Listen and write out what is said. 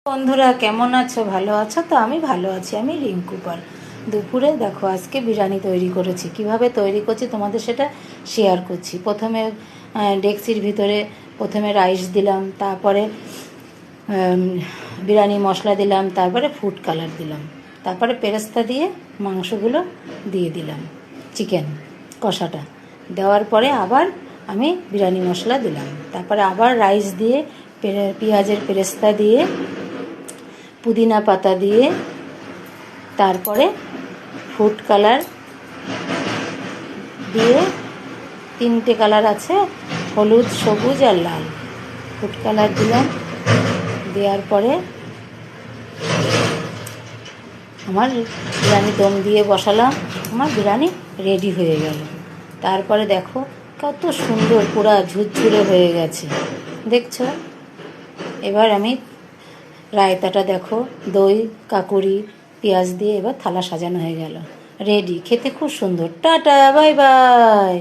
বন্ধুরা কেমন আছো? ভালো আছো তো? আমি ভালো আছি। আমি রিঙ্কু পাল। দুপুরে দেখো আজকে বিরিয়ানি তৈরি করেছি। কিভাবে তৈরি করছি তোমাদের সেটা শেয়ার করছি। প্রথমে ডেকচির ভিতরে প্রথমে রাইস দিলাম, তারপরে বিরিয়ানি মশলা দিলাম, তারপরে ফুড কালার দিলাম, তারপরে পেরেস্তা দিয়ে মাংসগুলো দিয়ে দিলাম, চিকেন কষাটা দেওয়ার পরে আবার আমি বিরিয়ানি মশলা দিলাম, তারপরে আবার রাইস দিয়ে পেঁয়াজের পেরেস্তা দিয়ে পুদিনা পাতা দিয়ে তারপরে ফুড কালার দিয়ে, তিনটে কালার আছে, হলুদ, সবুজ আর লাল। ফুড কালার দিলাম, দেওয়ার পরে আমার বিরিয়ানি দম দিয়ে বসালাম। আমার বিরিয়ানি রেডি হয়ে গেল। তারপরে দেখো কত সুন্দর পুরা ঝুরঝুরে হয়ে গেছে, দেখছো? এবার আমি রায়তাটা দেখো, দই, কাকুরি, পেঁয়াজ দিয়ে এবার থালা সাজানো হয়ে গেল, রেডি। খেতে খুব সুন্দর। Tata, bye bye.